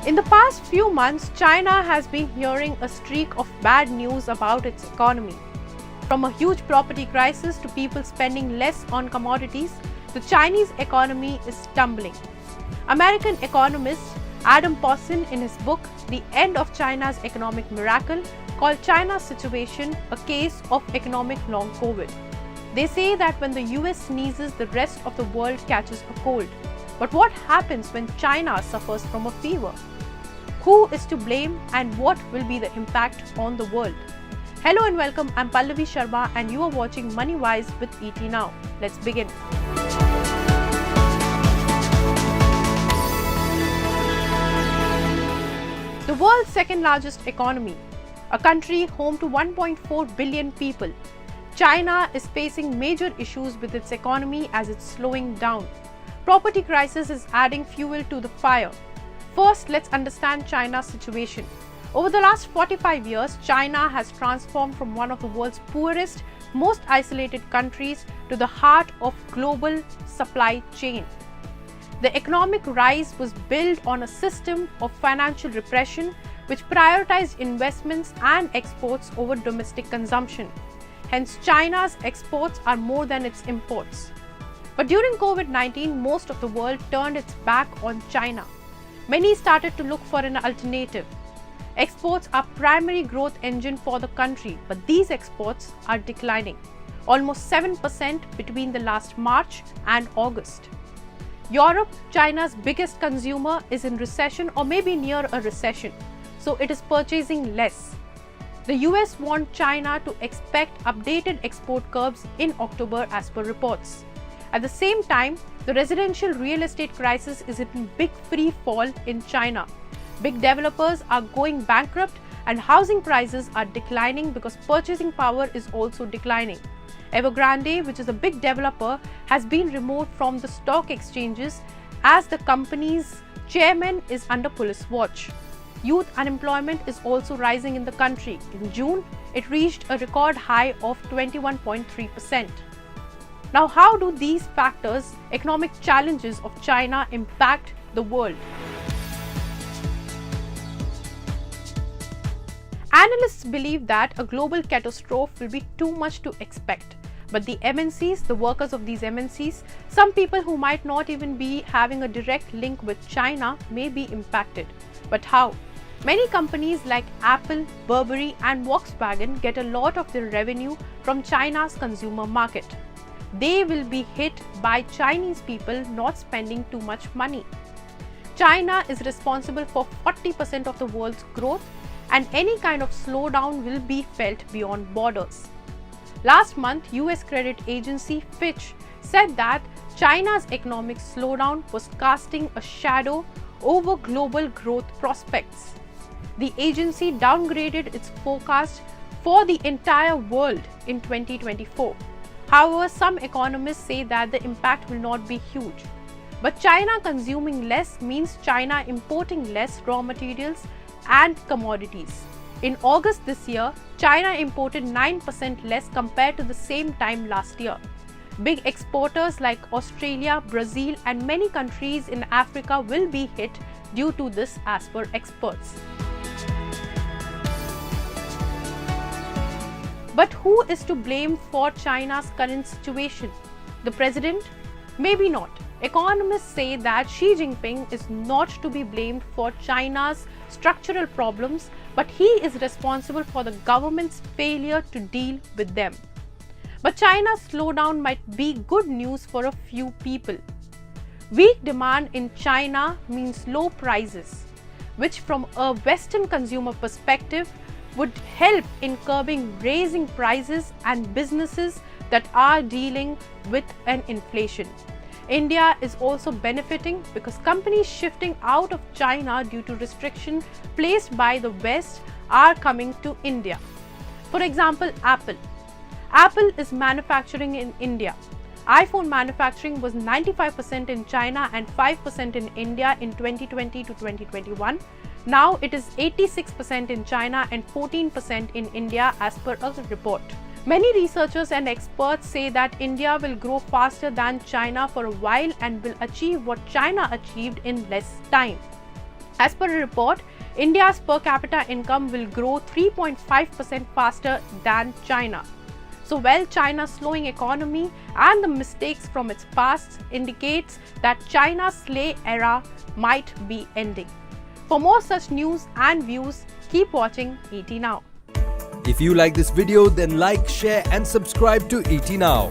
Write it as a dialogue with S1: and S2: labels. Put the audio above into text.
S1: In the past few months, China has been hearing a streak of bad news about its economy. From a huge property crisis to people spending less on commodities, the Chinese economy is tumbling. American economist Adam Posen, in his book The End of China's Economic Miracle, called China's situation a case of economic long COVID. They say that when the US sneezes, the rest of the world catches a cold. But what happens when China suffers from a fever? Who is to blame and what will be the impact on the world? Hello and welcome, I'm Pallavi Sharma and you are watching Money Wise with ET Now. Let's begin. The world's second largest economy, a country home to 1.4 billion people, China is facing major issues with its economy as it's slowing down. Property crisis is adding fuel to the fire. First, let's understand China's situation. Over the last 45 years, China has transformed from one of the world's poorest, most isolated countries to the heart of global supply chain. The economic rise was built on a system of financial repression which prioritized investments and exports over domestic consumption. Hence, China's exports are more than its imports. But during COVID-19, most of the world turned its back on China. Many started to look for an alternative. Exports are primary growth engine for the country, but these exports are declining, almost 7% between the last March and August. Europe, China's biggest consumer, is in recession or maybe near a recession, so it is purchasing less. The US want China to expect updated export curves in October as per reports. At the same time, the residential real estate crisis is in big free fall in China. Big developers are going bankrupt and housing prices are declining because purchasing power is also declining. Evergrande, which is a big developer, has been removed from the stock exchanges as the company's chairman is under police watch. Youth unemployment is also rising in the country. In June, it reached a record high of 21.3%. Now, how do these factors, economic challenges of China, impact the world? Analysts believe that a global catastrophe will be too much to expect. But the MNCs, the workers of these MNCs, some people who might not even be having a direct link with China may be impacted. But how? Many companies like Apple, Burberry and Volkswagen get a lot of their revenue from China's consumer market. They will be hit by Chinese people not spending too much money. China is responsible for 40% of the world's growth, and any kind of slowdown will be felt beyond borders. Last month, US credit agency Fitch said that China's economic slowdown was casting a shadow over global growth prospects. The agency downgraded its forecast for the entire world in 2024. However, some economists say that the impact will not be huge. But China consuming less means China importing less raw materials and commodities. In August this year, China imported 9% less compared to the same time last year. Big exporters like Australia, Brazil and many countries in Africa will be hit due to this as per experts. But who is to blame for China's current situation? The president? Maybe not. Economists say that Xi Jinping is not to be blamed for China's structural problems, but he is responsible for the government's failure to deal with them. But China's slowdown might be good news for a few people. Weak demand in China means low prices, which from a Western consumer perspective would help in curbing raising prices and businesses that are dealing with an inflation. India is also benefiting because companies shifting out of China due to restrictions placed by the West are coming to India. For example, Apple. Apple is manufacturing in India. iPhone manufacturing was 95% in China and 5% in India in 2020 to 2021. Now it is 86% in China and 14% in India as per a report. Many researchers and experts say that India will grow faster than China for a while and will achieve what China achieved in less time. As per a report, India's per capita income will grow 3.5% faster than China. So while China's slowing economy and the mistakes from its past indicates that China's slay era might be ending. For more such news and views, keep watching ET Now.
S2: If you like this video, then like, share and subscribe to ET Now.